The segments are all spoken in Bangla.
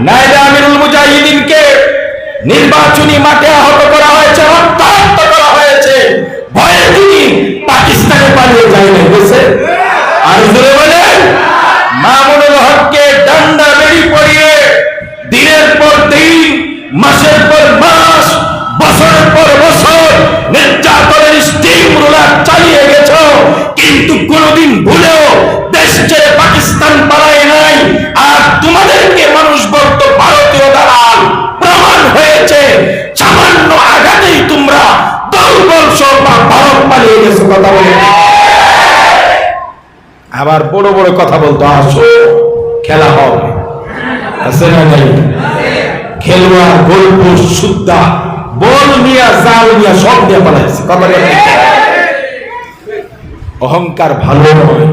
নায়েবে আমিরুল মুজাহিদিনকে নির্বাচনী মাঠে আহত করা হয়েছে, রক্তাক্ত করা হয়েছে, ভয়ে তিনি পাকিস্তানে পালিয়ে যায় না গেছে। আর জোরে বলেন, মামুনুল হককে ডান্ডা বেড়ি পরিয়ে দিনের পর দিন, মাসের পর মাস, বছরের পর বছর নির্যাতনের স্টিম রোলার চালিয়ে গেছ, কিন্তু কোনদিন ভুলেও দেশ ছেড়ে পাকিস্তান পালায় নাই। আর তোমাদেরকে মানুষ বলতো ভারতীয় দালাল, প্রমাণ হয়েছে সামান্য আঘাতেই তোমরা দলবল সহ ভারত পালিয়ে গেছো। কথা বলে আবার বড় বড় কথা বলতো, আসো খেলা হবে, আছে না নাই? খেলোয়াড়, গোলপোস্ট, সুদ্ধা, বল নিয়া, জাল নিয়া সব দিয়ে পালাইছে। কথা বলে অহংকার ভালো নয়,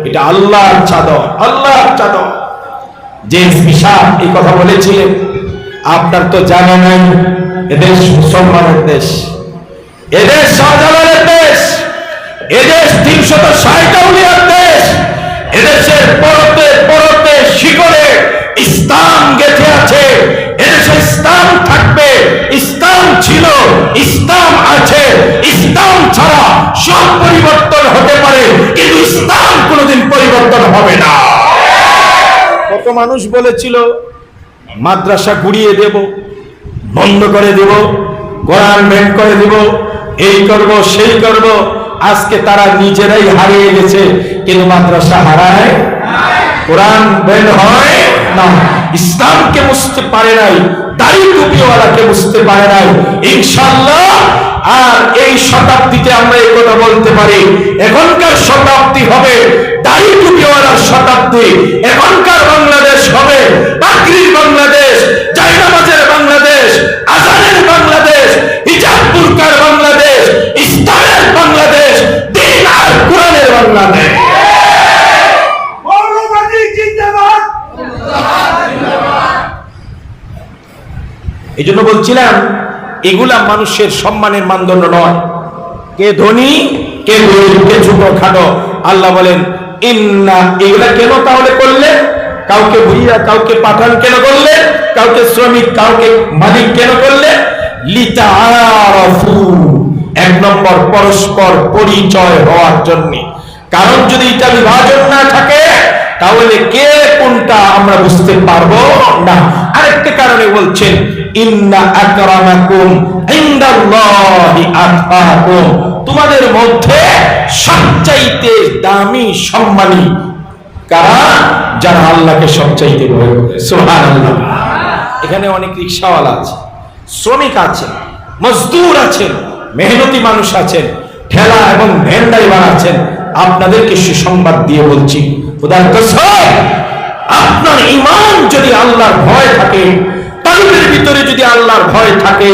এটা আল্লাহর চাদর, আল্লাহর চাদর। জেমস বিশাপ এই কথা বলেছিলেন, আপনার তো জানা নাই, এদেশ মুসলমানের দেশ, এদেশ শাহজালালের দেশ, এদেশ 360 আউলিয়ার দেশ, এদেশের পরতে পরতে শিকড়ে ইসলাম গেঁথে আছে, এদেশে ইসলাম থাকবে, ইসলাম ছিল, ইসলাম আছে, ইসলাম ছাড়া সব পরিবর্তন হতে পারে, কিন্তু ইসলাম কোনোদিন পরিবর্তন হবে না। কত মানুষ বলেছিল মাদ্রাসা গুড়িয়ে দেব, বন্ধ করে দেব, কোরআন ব্যান করে দেব, এই করব সেই করব। আজকে তারা নিজেরাই হারিয়ে গেছে, কিন্তু মাদ্রাসা হারায়, কোরআন ব্যান হয় না, ইসলামকে বুঝতে পারে নাই, দাড়ি টুপিওয়ালাকে বুঝতে পারে নাই। ইনশাআল্লাহ আর এই শতাব্দীতে আমরা এই কথা বলতে পারি, এখনকার শতাব্দী হবে দাড়ি টুপিওয়ালার শতাব্দী। এখনকার বাংলাদেশ হবে পাগড়ির বাংলাদেশ, জায়নামাজের বাংলাদেশ, আজানের বাংলাদেশ, হিজাব বুরকার বাংলাদেশ, ইসলামের বাংলাদেশ, দ্বীন আর কোরআনের বাংলাদেশ। এই জন্য বলছিলাম, এগুলা মানুষের সম্মানের মানদণ্ড নয়। কে ধনী, কে গরিব, কে ছোট খাটো। আল্লাহ বলেন ইন্না, এগুলা কেন তাহলে করলে? কাউকে ভুইয়া, কাউকে পাঠান কেন করলে? কাউকে শ্রমিক, কাউকে মালিক কেন করলে? লিতাআরাফু, এক নম্বর পরস্পর পরিচয় হওয়ার জন্য। কারণ যদি এটা বিভাজন না থাকে তাহলে কে কোনটা আমরা বুঝতে পারবো না। আরেকটা কারণে বলছেন ইন্না আকরামাকুম ইনদাল্লাহি আতকাকুম, তোমাদের মধ্যে সবচাইতে দামি সম্মানী কারা? যারা আল্লাহকে সবচাইতে ভয় করে। সুবহানাল্লাহ। এখানে অনেক রিকশাওয়ালা আছে, শ্রমিক আছেন, মজদুর আছেন, মেহনতি মানুষ আছেন, ঠেলা এবং ভ্যান ড্রাইভার আছেন। আপনাদেরকে সুসংবাদ দিয়ে বলছি, খোদার কসম, আপনার ঈমান যদি আল্লাহর ভয় থাকে, কলবের ভিতরে যদি আল্লাহর ভয় থাকে,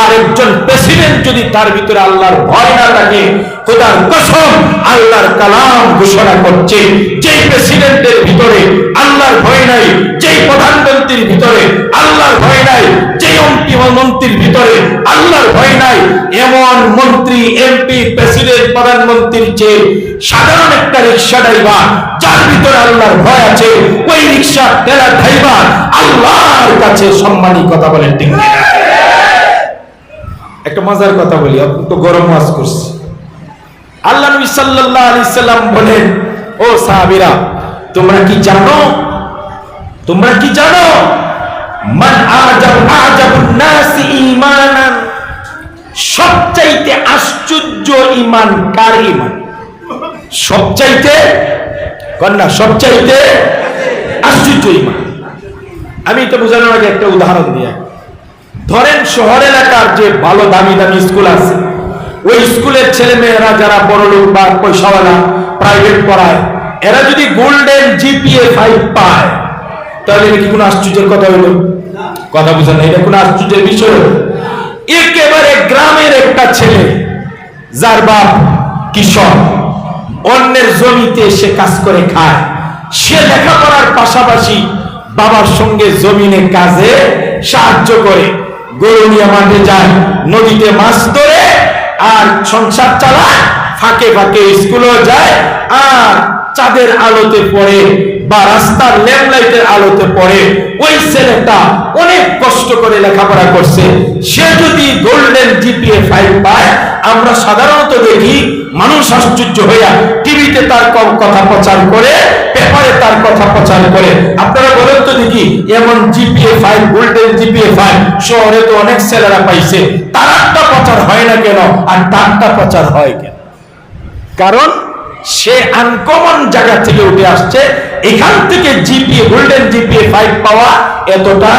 আর একজন প্রেসিডেন্ট যদি তার ভিতরে আল্লাহর ভয় না থাকে, খোদার কসম আল্লাহর কালাম ঘোষণা করছে, যেই প্রেসিডেন্টের ভিতরে আল্লাহর ভয় নাই, যেই প্রধানমন্ত্রীর ভিতরে আল্লাহর ভয় নাই, যেই মন্ত্রীর ভিতরে আল্লাহর ভয় নাই, এমন মন্ত্রী, এমপি, প্রেসিডেন্ট, প্রধানমন্ত্রীর চেয়ে সাধারণ একটা রিক্সা ড্রাইভার যার ভিতরে আল্লাহর ভয় আছে, ওই রিক্সা ঠেলা ড্রাইভার আল্লাহর কাছে সম্মানী। কথা বলেন ঠিক না? একটা মজার কথা বলি, তো গরম ওয়াজ করছি। আল্লাহ নবী সাল্লাল্লাহু আলাইহি সাল্লাম বলেন, ও সাহাবীরা, তোমরা কি জানো, তোমরা কি জানো, মান আজাবুন নাসি ঈমানান, সবচাইতে আশ্চর্য ঈমান কার ঈমান? সবচাইতে কন্যা, সবচাইতে আশ্চর্য ঈমান। আমি এটা বোঝানোর আগে একটা উদাহরণ দিয়ে, ধরেন শহর এলাকার যে ভালো দামি দামি স্কুল আছে, ওই স্কুলের ছেলে মেয়েরা যারা বড় লোক বা পয়সাওয়ালা প্রাইভেট পড়ায়, এরা যদি গোল্ডেন জিপিএ 5 পায়, তাহলে এটা কি কোনো আশ্চর্যের কথা হইল? কথা বুঝেন না, এটা কোনো আশ্চর্যের বিষয় হলো? একেবারে গ্রামের একটা ছেলে যার বাপ কৃষক, অন্যের জমিতে সে কাজ করে খায়, সে লেখাপড়ার পাশাপাশি বাবার সঙ্গে জমিনে কাজে সাহায্য করে, গরু নিয়ে মাঠে যায়, নদীতে মাছ ধরে, আর সংসার চালায়, ফাঁকে ফাঁকে স্কুলেও যায়, আর চাঁদের আলোতে পড়ে, বা রাস্তার ল্যাম্প লাইটের আলোতে পড়ে, ওই ছেলেটা অনেক কষ্ট করে লেখাপড়া করছে, সে যদি গোল্ডেন জিপিএ 5 পায়, আমরা সাধারণত দেখি মানুষ আশ্চর্য হইয়া টিভিতে তার কথা প্রচার করে, পেপারে তার কথা প্রচার করে। আপনারা বলেন তো দেখি, এমন জিপিএ 5, গোল্ডেন জিপিএ 5 শহরে তো অনেক ছেলেরা পাইছে, তারটা প্রচার হয় না কেন আর তারটা প্রচার হয় কেন? কারণ সে আনকমন জায়গা থেকে উঠে আসছে। এখান থেকে জিপিএ, গোল্ডেন জিপিএ 5 পাওয়া এতটা,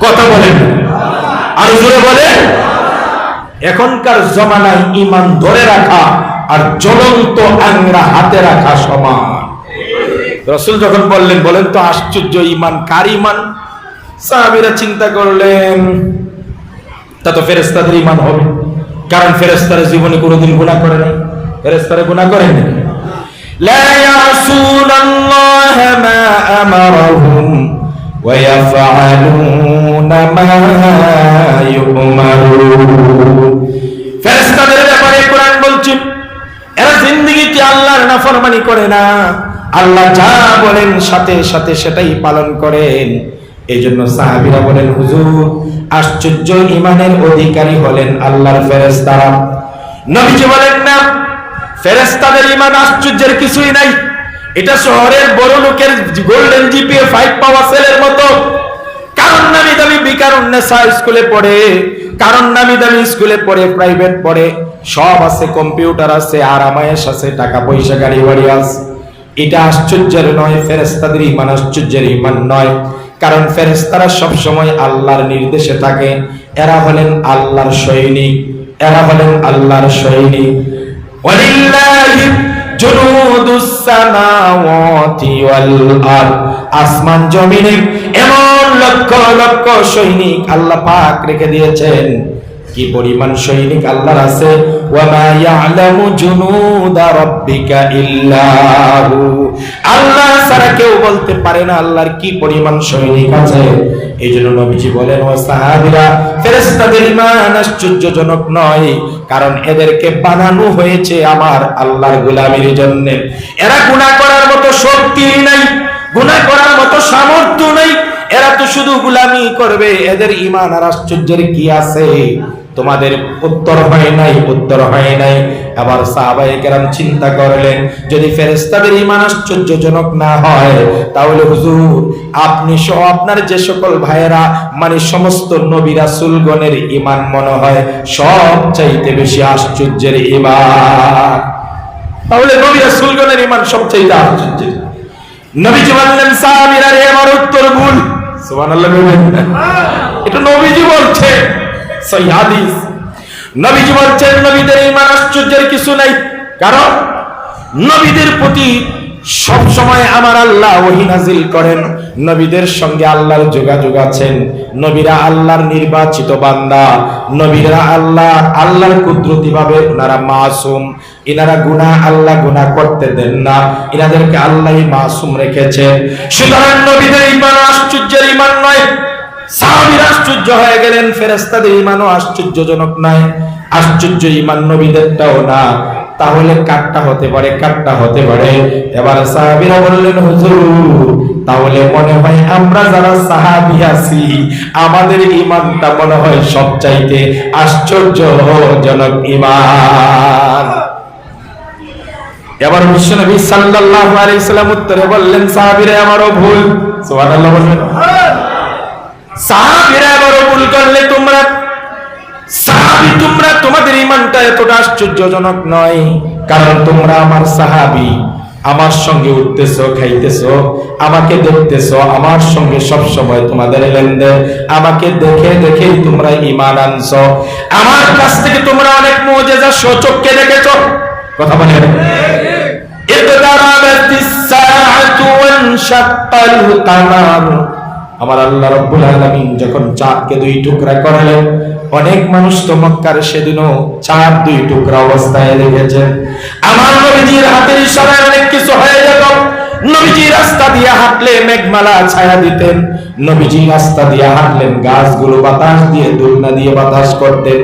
কথা বলেন আর জোরে বলেন। এখনকার জমানায় ঈমান ধরে রাখা আর জ্বলন্ত আংরা হাতে রাখা সমান। রাসূল যখন বললেন, বলেন তো আশ্চর্য, ঈমান কার ঈমান? সাহাবীরা চিন্তা করলেন, তা তো ফেরেশতাদের ঈমান হবে, কারণ ফেরেশতারা জীবনে কোনোদিন গুনাহ করে নাই। ফেরেশতারা গুনাহ করেন না। লা ইয়াসুনাল্লাহা মা আমারহুম ওয়া ইয়াফআলুনা মা ইউমারুন। ফেরেশতাদের ব্যাপারে কোরআন বলছে, এরা জিন্দেগিতে আল্লাহর নাফরমানি করে না, আল্লাহ যা বলেন সাথে সাথে সেটাই পালন করেন। এই জন্য সাহাবীরা বলেন, হুজুর আশ্চর্য ঈমানের অধিকারী হলেন আল্লাহর ফেরেশতারা। নবীজি বলেন, না, ফেরেশতাদের ঈমান আশ্চর্যের কিছুই নাই। এটা শহরের বড় লোকের গোল্ডেন জিপিএ 5 পাওয়া ছেলের মতো। কারণ নামি দামি বিকারুন্নেসা স্কুলে পড়ে, কারণ নামি দামি স্কুলে পড়ে, প্রাইভেট পড়ে, সব আছে, কম্পিউটার আছে, আরামায়েশ আছে, টাকা পয়সা গাড়ি বাড়ি আছে। এটা আশ্চর্যের নয়, ফেরেশতাদের ঈমান আশ্চর্যের ঈমান নয়। কারণ ফেরেশতারা সব সময় আল্লাহর নির্দেশে থাকে। এরা হলেন আল্লাহর সৈনিক, এরা হলেন আল্লাহর সৈনিক। ওয়ালিল্লাহি জুনুদুস সামাওয়াতি ওয়াল আরদ। আসমান জমিনে এমন লক্ষ লক্ষ সৈনিক আল্লাহ পাক রেখে দিয়েছেন। কি পরিমাণ সৈনিক আল্লাহর আছে! ওয়া মা ইয়ালামু জুনুদা রাব্বিকা ইল্লা হু। আল্লাহ ছাড়া কেউ বলতে পারে না আল্লাহর কি পরিমাণ সৈনিক আছে। এইজন্য নবীজি বলেন, ও সাহাবীরা, ফেরেশতাদের ঈমান আশ্চর্যজনক নয়, কারণ এদেরকে বানানো হয়েছে আমার আল্লাহর গোলামীর জন্য। এরা গুনাহ করার মতো শক্তি নাই, গুনাহ করার মতো সামর্থ্য নাই, এরা তো শুধু গোলামি করবে। এদের ঈমান আর আশ্চর্যের কি আছে? তোমাদের উত্তর হয় নাই, উত্তর হয় নাই। আবার সাহাবায়ে কেরাম চিন্তা করলেন, যদি ফেরেশতাদের ঈমান আশ্চর্যজনক না হয়, তাহলে হুজুর আপনি সহ আপনার যে সকল ভাইয়েরা, মানে সমস্ত নবী রাসূলগণের ঈমান মনে হয় সবচাইতে বেশি আশ্চর্যের ঈমান। তাহলে নবী রাসূলগণের ঈমান সবচাইতে আশ্চর্যের। নবীজি বললেন, সাহাবীরা রে, আমার উত্তর ভুল। সুবহানাল্লাহ বলবেন। এটা নবীজি বলছে, সহিহ হাদিস। নবীজি বলছেন, নবীদের ঈমান আশ্চর্যের কিছু নাই, কারণ নবীদের প্রতি সব সময় আমার আল্লাহ ওহী নাযিল করেন। নবীদের সঙ্গে আল্লাহর যোগাযোগ আছেন। নবীরা আল্লাহর নির্বাচিত বান্দা, নবীরা আল্লাহর কুদরতি ভাবে ওনারা মাসুম। এনারা আল্লাহ গুনাহ করতে দেন না, এনাদেরকে আল্লাহই মাসুম রেখেছেন। সুতরাং নবীদের ঈমান আশ্চর্যের ঈমান নয়। সাহাবীরা আশ্চর্য হয়ে গেলেন, ফেরেশতাদের ঈমানও আশ্চর্যজনক নয়, আশ্চর্য ঈমান নবীদেরটাও না। তাহলে কাটটা হতে পারে, কাটটা হতে পারে। এবার সাহাবীরা বললেন, হুজুর তাহলে মনে হয় আমরা যারা সাহাবী আছি, আমাদের ঈমানটা মনে হয় সবচাইতে আশ্চর্যজনক ঈমান। এবার বিশ্বনবী সাল্লাল্লাহু আলাইহি সাল্লাম উত্তরে বললেন, সাহাবীরা আমারও ভুল। সুবহানাল্লাহ বলবেন। সাহাবীরা আমারও ভুল করলে তোমরা সাহাবী, তোমরা তোমাদের ঈমানটা এতটা আশ্চর্যজনক নয়, কারণ তোমরা আমার সাহাবী, আমার সঙ্গে উঠতেছো, খাইতেছো, আমাকে দেখতেছো, আমার সঙ্গে সব সময় তোমাদের লেনদেন, আমাকে দেখে দেখেই তোমরা ঈমান আনছো। আমার কাছ থেকে তোমরা অনেক মুজিজা চোখে দেখেছো। কথা বলেন। ইদরাবাতিস সাআতু ওয়ানশাক্কাল কামার। আমার আল্লাহ রাব্বুল আলামিন যখন চাঁদকে দুই টুকরা করলেন, অনেক মানুষ তো মক্কার সেদিনও চাঁদ দুই টুকরা অবস্থায় দেখেছেন। আমার নবীজির হাতের ইশারায় অনেক কিছু হয়ে যেত। নবীজি রাস্তা দিয়ে হাঁটলে মেঘমালা ছায়া দিতেন, নবীজি রাস্তা দিয়ে হাঁটলেন, গাছগুলো বাতাস দিয়ে, দোলনা দিয়ে বাতাস করতেন।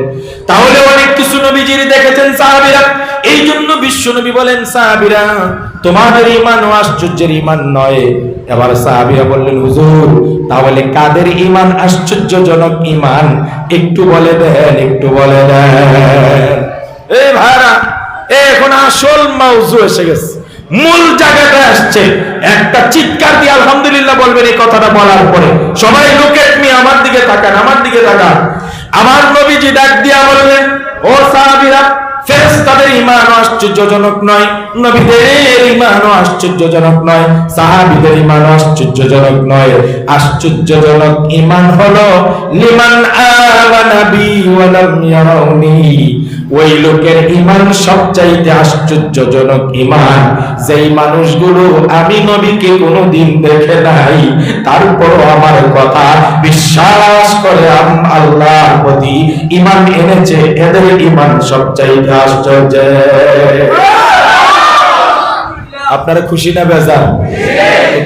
তাহলে অনেক কিছু নবীজির দেখেছেন সাহাবীরা। এই জন্য বিশ্বনবী বলেন, সাহাবীরা তোমাদের ঈমান আশ্চর্যের ঈমান নয়। এবার সাহাবীরা বললেন, হুজুর তাহলে কাদের ঈমান আশ্চর্যজনক ঈমান একটু বলে দেন, একটু বলে দেন। এই ভাইরা, এখন আসল মাউজু এসে গেছে, মূল জায়গাটা আসছে। একটা চিৎকার দিয়ে আলহামদুলিল্লাহ বলবেন এই কথাটা বলার পরে। সবাই লোকেট মি, আমার দিকে তাকান, আমার দিকে তাকান। আমার নবীজি ডাক দিয়া বললেন, ও সাহাবীরা, ফেরেশতাদের ঈমান আশ্চর্যজনক নয়, নবীদের ঈমান আশ্চর্যজনক নয়, সাহাবীদের ঈমান আশ্চর্যজনক নয়। আশ্চর্যজনক ঈমান হলো লিমান আমানা বি ওয়া লাম ইয়ারাউনি। ওই লোকের ঈমান সবচাইতে আশ্চর্যজনক ঈমান যেই মানুষগুলো আমি নবীকে কোনোদিন দেখে নাই, তারপরও আমার কথা বিশ্বাস করে আল্লাহর প্রতি ঈমান এনেছে, এদের ঈমান সবচাইতে আশ্চর্য। আপনারা খুশি না বেজার?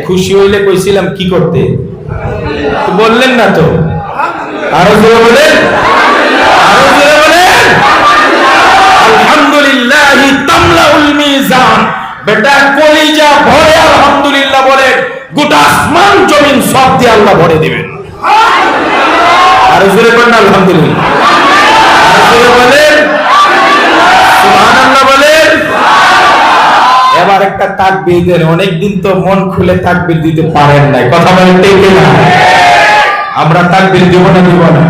খুশি হইলে কইছিলাম কি করতে, বললেন না তো? আরো জোরে বলেন, আরো জোরে বলেন। আলহামদুলিল্লাহি তামলাউল মিজান। বেটা কলিজা ভরে আলহামদুলিল্লাহ বলে, গোটা আসমান জমিন সব দিয়ে আল্লাহ ভরে দিবেন। আরো জোরে বলেন আলহামদুলিল্লাহ, আরো জোরে বলেন সুবহানাল্লাহ বলেন। এবার একটা তাকবীর দেন, অনেকদিন তো মন খুলে তাকবীর দিতে পারেন নাই, কথা বলেন ঠিক না? আমরা তাকবীর দিব না, দিব না?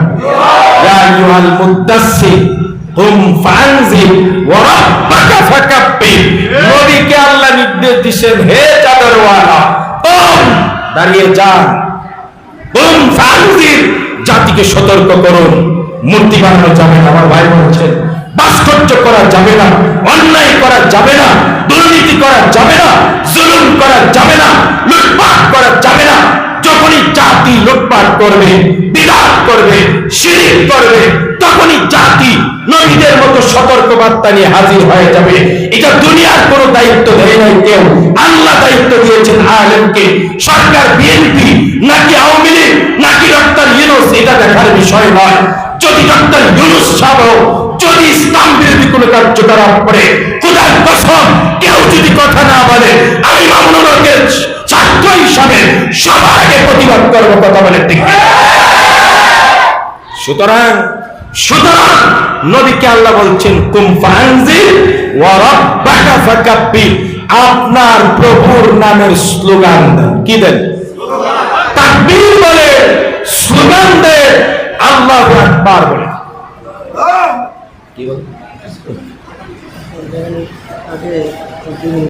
ইয়া আইয়ুহাল মুদ্দাসসির কুম ফানজির ওয়া রাব্বাকা ফাকাব্বির। নবীকে আল্লাহ নির্দেশ দিয়েছেন, হে চাদরওয়ালা কুম, দাঁড়িয়ে যান, কুম ফানজির, জাতিকে সতর্ক করুন। মূর্তি বানানো যাবে না, আমার ভাই বলছেন, ভাস্কর্য করা যাবে না, অন্যায় করা যাবে না, দুর্নীতি করা যাবে না, জুলুম করা যাবে না, লুটপাট করা যাবে না। যখনই জাতি লুটপাট করবে, বিদাত করবে, শিরক করবে, তখনই জাতি নবীদের মতো সতর্ক বার্তা নিয়ে হাজির হয়ে যাবে। এটা দুনিয়ার কোনো দায়িত্ব দেয় নাই কেউ, আল্লাহ দায়িত্ব দিয়েছেন আলেমকে। সরকার বিএনপি নাকি আওয়ামী লীগ নাকি ডক্টর ইউনূস, এটা দেখার বিষয় নয়। যদি ডক্টর ইউনূস সাহেব যদি ইসলাম বিরোধী কোনো কার্যকলাপ করে, খোদার কসম কেউ যদি কথা না বলে, আমি মামুনুল হকের ছাত্র হিসাবে সবার আগে প্রতিবাদ করবো, কথা বলে ঠিক। সুতরাং নবীকে আল্লাহ বলছেন, কুম ফানজির ওয়া রাব্বাকা ফাকাব্বির, আপনার প্রভুর নামের স্লোগান দেন। কি দেন? তাকবীর বলে, স্লোগান দেন, আল্লাহু আকবার বলে। কি বল?